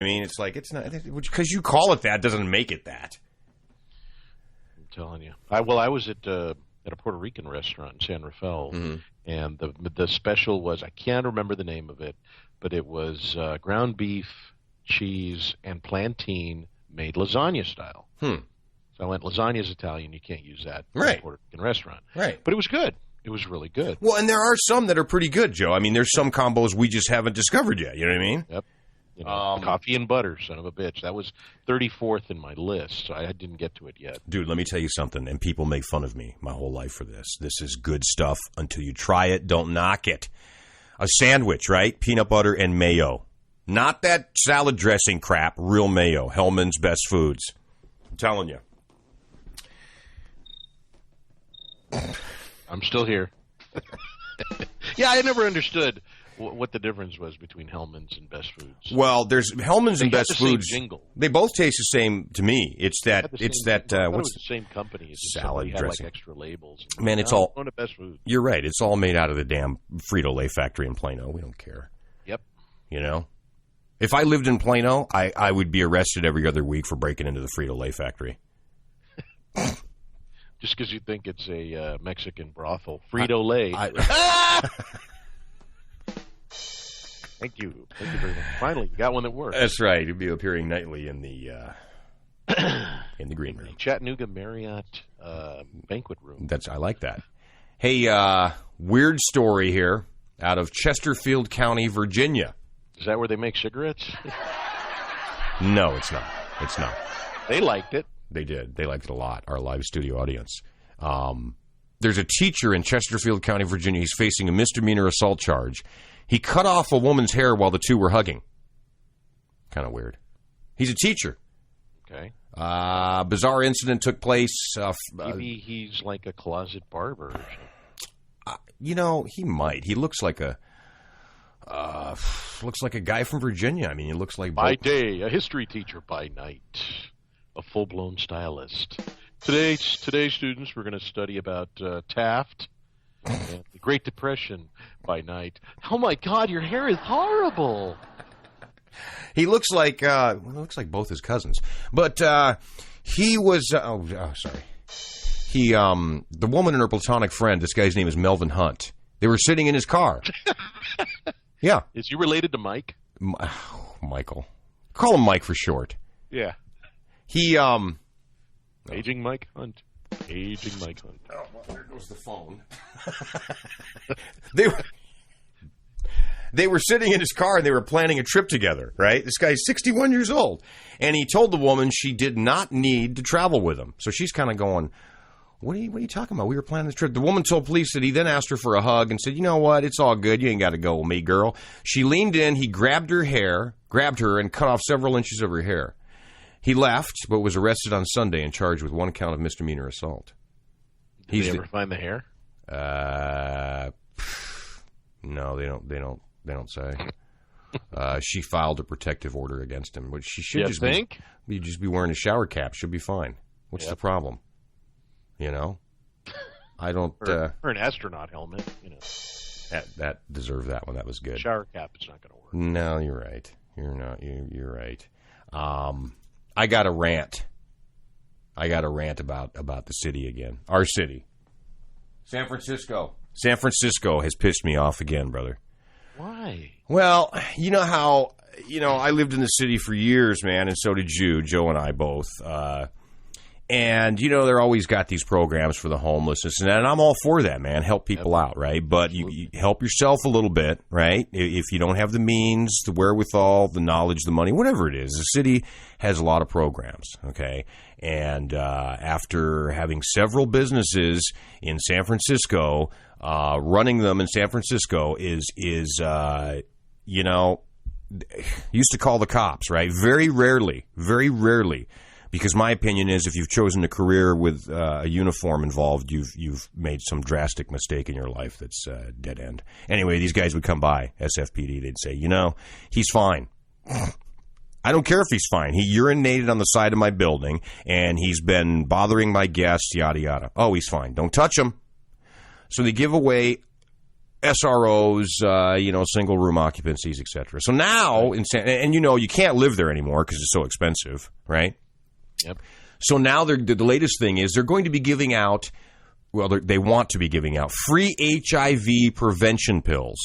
I mean, it's like, it's not, because you call it that doesn't make it that. I'm telling you. I was at a Puerto Rican restaurant in San Rafael, and the special was, I can't remember the name of it, but it was ground beef, cheese, and plantain made lasagna style. So I went, lasagna's Italian, you can't use that in a Puerto Rican restaurant. Right. But it was good. It was really good. Well, and there are some that are pretty good, Joe. I mean, there's some combos we just haven't discovered yet. You know what I mean? Yep. Coffee and butter, son of a bitch. That was 34th in my list, so I didn't get to it yet. Dude, let me tell you something, and people make fun of me my whole life for this. This is good stuff until you try it. Don't knock it. A sandwich, right? Peanut butter and mayo. Not that salad dressing crap. Real mayo. Hellman's Best Foods. I'm telling you. I'm still here. Yeah, I never understood what the difference was between Hellman's and Best Foods. Well, there's Hellman's and Best Foods. Jingle. They both taste the same to me. It's that. What's the same company? It's salad had dressing? Like extra labels. Man, it's all. Going to Best Foods. You're right. It's all made out of the damn Frito-Lay factory in Plano. We don't care. Yep. You know, if I lived in Plano, I would be arrested every other week for breaking into the Frito-Lay factory. Just because you think it's a Mexican brothel, Frito-Lay. Thank you very much. Finally, you got one that works. That's right. You'll be appearing nightly in the green room, Chattanooga Marriott banquet room. I like that. Hey, weird story here out of Chesterfield County, Virginia. Is that where they make cigarettes? No, it's not. It's not. They liked it. They did. They liked it a lot, our live studio audience. There's a teacher in Chesterfield County, Virginia. He's facing a misdemeanor assault charge. He cut off a woman's hair while the two were hugging. Kind of weird. He's a teacher. Okay. Bizarre incident took place. Maybe he's like a closet barber or something. He might. He looks like a guy from Virginia. I mean, he looks like by day a history teacher, by night a full-blown stylist. Today, students, we're going to study about Taft and the Great Depression by night. Oh my God, your hair is horrible. He looks like both his cousins, but he was. Sorry. He the woman and her platonic friend. This guy's name is Melvin Hunt. They were sitting in his car. Yeah. Is he related to Mike? Michael. Call him Mike for short. Yeah. He Aging Mike Hunt. Aging Mike Hunt. Oh, well, there goes the phone. They were sitting in his car and they were planning a trip together, right? This guy's 61 years old. And he told the woman she did not need to travel with him. So she's kind of going, what are you talking about? We were planning the trip. The woman told police that he then asked her for a hug and said, you know what? It's all good. You ain't got to go with me, girl. She leaned in. He grabbed her, and cut off several inches of her hair. He left, but was arrested on Sunday and charged with one count of misdemeanor assault. Did they ever find the hair? No, they don't say. She filed a protective order against him, which she should just be wearing a shower cap. She'll be fine. What's the problem? I don't. Or an astronaut helmet. That deserved that one. That was good. Shower cap is not going to work. No, you're right. You're right. I got a rant. About the city again. Our city. San Francisco. San Francisco has pissed me off again, brother. Why? Well, you know how, I lived in the city for years, man, and so did you, Joe and I both. And, they're always got these programs for the homelessness, and I'm all for that, man. Help people out, right? But you help yourself a little bit, right? If you don't have the means, the wherewithal, the knowledge, the money, whatever it is, the city has a lot of programs, okay? And after having several businesses in San Francisco, running them in San Francisco is used to call the cops, right? Very rarely, because my opinion is if you've chosen a career with a uniform involved, you've made some drastic mistake in your life that's dead end. Anyway, these guys would come by, SFPD, they'd say, he's fine. I don't care if he's fine. He urinated on the side of my building, and he's been bothering my guests, yada, yada. Oh, he's fine. Don't touch him. So they give away SROs, single room occupancies, etc. So now, you can't live there anymore because it's so expensive, right? Yep. So now the latest thing is they're going to be giving out, they want to be giving out free HIV prevention pills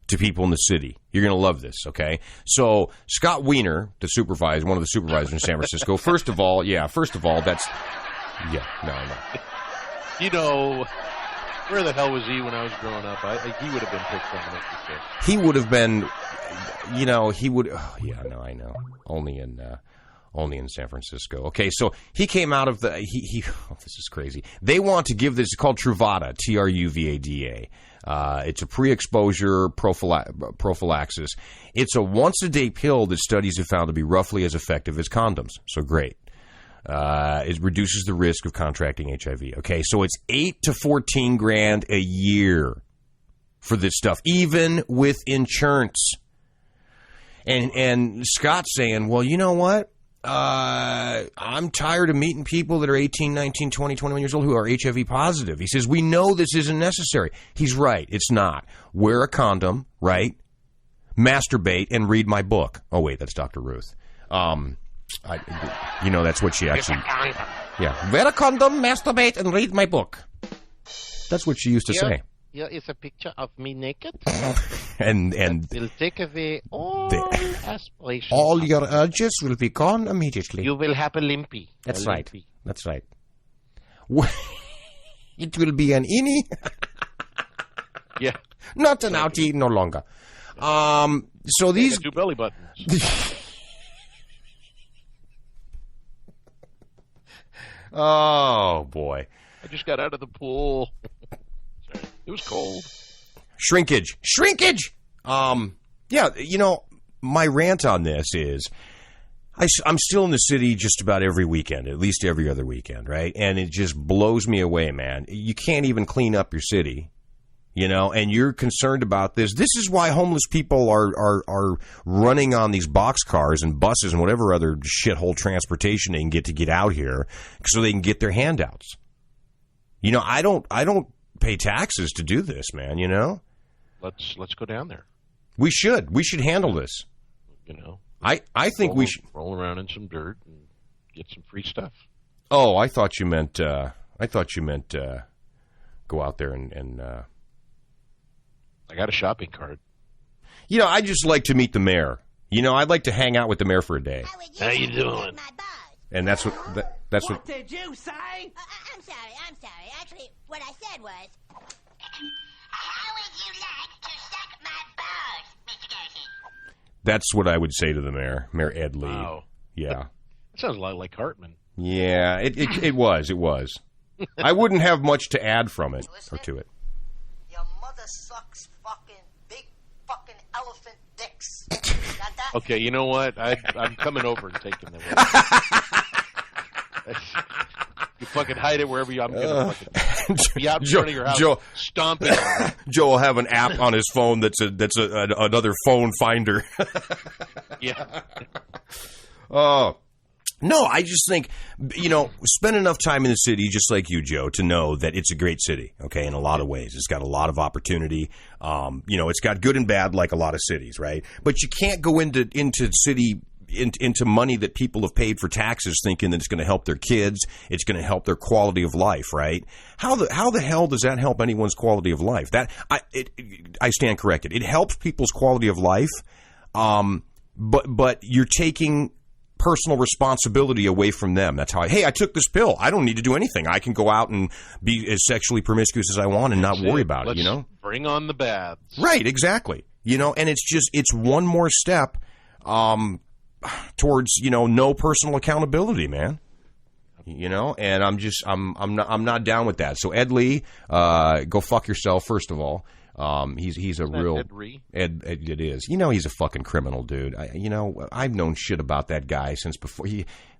to people in the city. You're going to love this, okay? So Scott Wiener, one of the supervisors in San Francisco, first of all, that's... Yeah, no. Where the hell was he when I was growing up? He would have been picked prominent for sure. He would have been, he would... Oh, yeah, no, I know. Only in San Francisco. Okay, so he came out of this is crazy. They want to give this, it's called Truvada, Truvada. It's a pre-exposure prophylaxis. It's a once-a-day pill that studies have found to be roughly as effective as condoms. So great. It reduces the risk of contracting HIV. Okay, so it's $8,000 to $14,000 a year for this stuff, even with insurance. And Scott's saying, well, you know what? I'm tired of meeting people that are 18, 19, 20, 21 years old who are HIV positive. He says, we know this isn't necessary. He's right. It's not. Wear a condom, right? Masturbate and read my book. Oh, wait, that's Dr. Ruth. That's what she actually... Yeah. Wear a condom, masturbate, and read my book. That's what she used to say. Here is a picture of me naked. and will take away all aspirations. All your urges will be gone immediately. You will have a limpy. That's right. That's right. It will be an innie. Yeah. Not an outie, no longer. So these... Two belly buttons. Oh, boy. I just got out of the pool. It was cold. Shrinkage. My rant on this is I'm still in the city just about every weekend, at least every other weekend, right? And it just blows me away, man. You can't even clean up your city, and you're concerned about this. This is why homeless people are running on these boxcars and buses and whatever other shithole transportation they can get out here so they can get their handouts. I don't pay taxes to do this, man, Let's go down there. We should handle this. I think we should roll around in some dirt and get some free stuff. Oh, I thought you meant go out there and I got a shopping cart. I just like to meet the mayor. I'd like to hang out with the mayor for a day. How you doing? And that's what What did you say? I'm sorry. Actually, what I said was, how would you like to suck my balls, Mr. Garrison? That's what I would say to the mayor, Mayor Ed Lee. Wow. Yeah. That sounds a lot like Hartman. Yeah, it was. I wouldn't have much to add from it or to it. Your mother sucks big elephant dicks. Got that? Okay, you know what? I'm coming over and taking them. You fucking hide it wherever I'm going to fucking be out in front of your house, stomping. Joe will have an app on his phone that's another phone finder. Yeah. Oh. No, I just think, spend enough time in the city, just like you, Joe, to know that it's a great city, okay, in a lot of ways. It's got a lot of opportunity. It's got good and bad like a lot of cities, right? But you can't go into city into money that people have paid for taxes thinking that it's going to help their kids, it's going to help their quality of life, right? How the hell does that help anyone's quality of life? I stand corrected. It helps people's quality of life, but you're taking personal responsibility away from them. That's how I took this pill. I don't need to do anything. I can go out and be as sexually promiscuous as I want and not worry about it, Bring on the baths. Right, exactly. And it's one more step towards, no personal accountability, man. And I'm not down with that. So Ed Lee, go fuck yourself, first of all. He's a real Ed. It is. He's a fucking criminal, dude. I've known shit about that guy since before.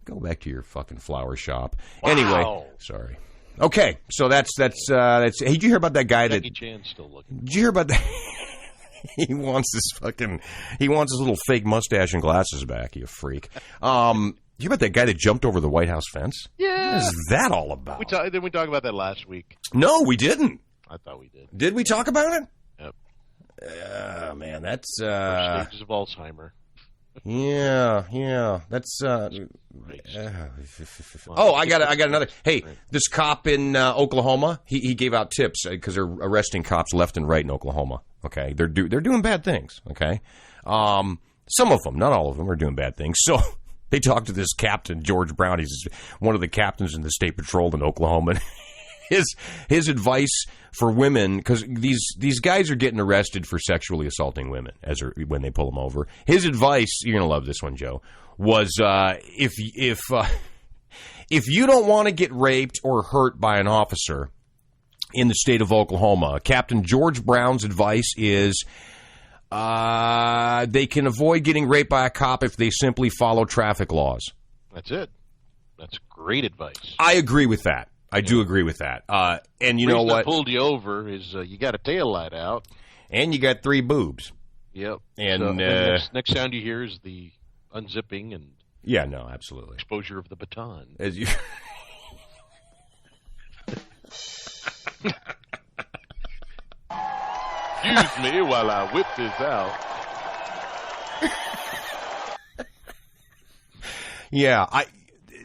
Go back to your fucking flower shop. Wow. Anyway, sorry. Okay, so that's. Hey, did you hear about that guy Jackie Chan's still looking. Did you hear about that? He wants his little fake mustache and glasses back. You freak. Did you hear about that guy that jumped over the White House fence? Yeah. What is that all about? Didn't we talk about that last week? No, we didn't. I thought we did. Did we talk about it? Yep. Man, that's First stages of Alzheimer. Yeah. That's Right. I got another. Hey, this cop in Oklahoma, he gave out tips because they're arresting cops left and right in Oklahoma. Okay, they're doing bad things. Okay, some of them, not all of them, are doing bad things. So they talked to this captain, George Brown. He's one of the captains in the state patrol in Oklahoma. His advice for women, because these guys are getting arrested for sexually assaulting women when they pull them over. His advice, you're gonna love this one, Joe, was if you don't want to get raped or hurt by an officer in the state of Oklahoma, Captain George Brown's advice is they can avoid getting raped by a cop if they simply follow traffic laws. That's it. That's great advice. I agree with that. I do agree with that. And you know what? I pulled you over is you got a tail light out. And you got 3 boobs. Yep. And so, next sound you hear is the unzipping and absolutely. Exposure of the baton. As you Excuse me while I whip this out. Yeah, I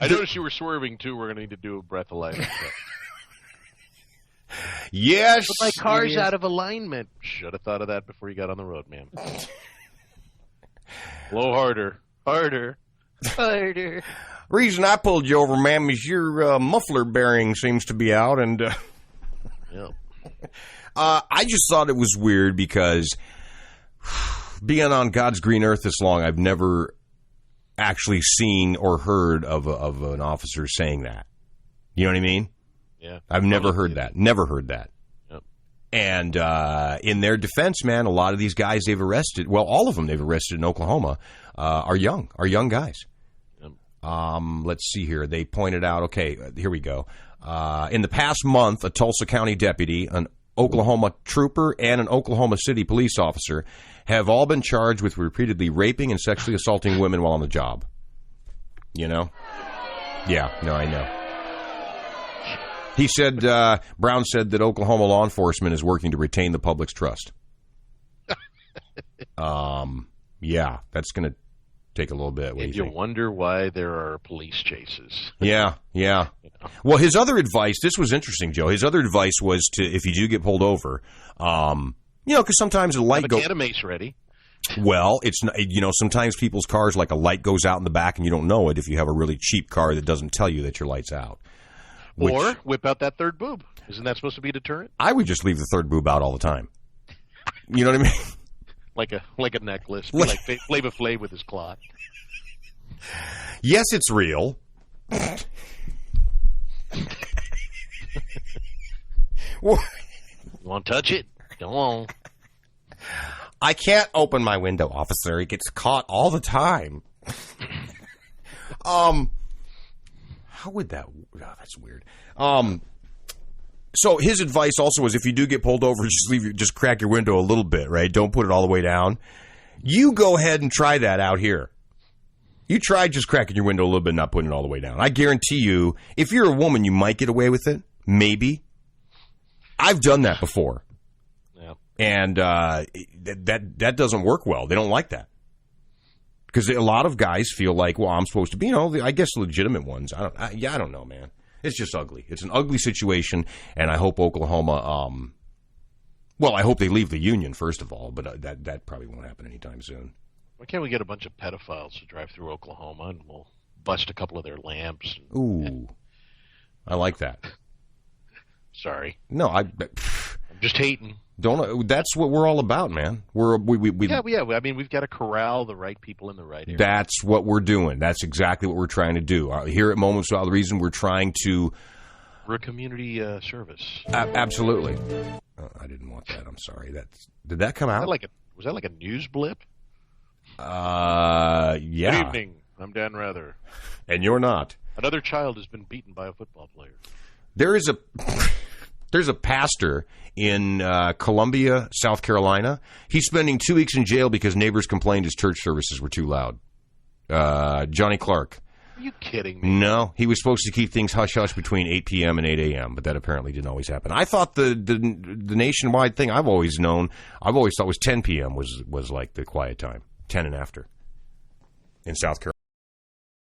noticed you were swerving, too. We're going to need to do a breathalyzer. Yes. But my car's out of alignment. Should have thought of that before you got on the road, ma'am. Blow harder. Harder. Harder. Reason I pulled you over, ma'am, is your muffler bearing seems to be out. And Yep. I just thought it was weird because being on God's green earth this long, I've never actually seen or heard of an officer saying that. You know what I mean? Yeah. I've never heard that. Never heard that. Yep. And in their defense, man, a lot of these guys they've arrested, well, all of them they've arrested in Oklahoma, are young guys. Yep. Let's see here. They pointed out, okay, here we go. In the past month, a Tulsa County deputy, an Oklahoma trooper, and an Oklahoma City police officer have all been charged with repeatedly raping and sexually assaulting women while on the job. You know? Yeah, no, I know. He said, Brown said that Oklahoma law enforcement is working to retain the public's trust. Yeah, that's going to take a little bit. What and do you think? Wonder why there are police chases. Yeah. Well, his other advice, this was interesting, Joe. His other advice was to, if you do get pulled over, because sometimes a light goes. Have a mace ready. Well, it's sometimes people's cars, like a light goes out in the back and you don't know it if you have a really cheap car that doesn't tell you that your light's out. Or whip out that third boob. Isn't that supposed to be a deterrent? I would just leave the third boob out all the time. You know what I mean? Like a necklace, like Flava Flav with his clock. Yes, it's real. You want to touch it? Go on. I can't open my window, officer. He gets caught all the time. How would that? Oh, that's weird. So his advice also was, if you do get pulled over, just crack your window a little bit, right? Don't put it all the way down. You go ahead and try that out here. You try just cracking your window a little bit, and not putting it all the way down. I guarantee you, if you're a woman, you might get away with it. Maybe. I've done that before. Yeah. And that doesn't work well. They don't like that. Because a lot of guys feel like, well, I'm supposed to be, I guess legitimate ones. I don't know, man. It's just ugly. It's an ugly situation, and I hope Oklahoma, I hope they leave the union, first of all, but that probably won't happen anytime soon. Why can't we get a bunch of pedophiles to drive through Oklahoma, and we'll bust a couple of their lamps? Ooh. I like that. Sorry. No, I'm just hating. That's what we're all about, man. We I mean, we've got to corral the right people in the right area. That's what we're doing. That's exactly what we're trying to do. Here at Moments Without the Reason, we're trying to... We're a community service. Absolutely. Oh, I didn't want that. I'm sorry. Did that come out? Was that like a news blip? Yeah. Good evening. I'm Dan Rather. And you're not. Another child has been beaten by a football player. There's a pastor in Columbia, South Carolina. He's spending 2 weeks in jail because neighbors complained his church services were too loud. Johnny Clark. Are you kidding me? No, he was supposed to keep things hush-hush between 8 p.m. and 8 a.m., but that apparently didn't always happen. I thought the nationwide thing I've always thought was 10 p.m. was like the quiet time, 10 and after in South Carolina.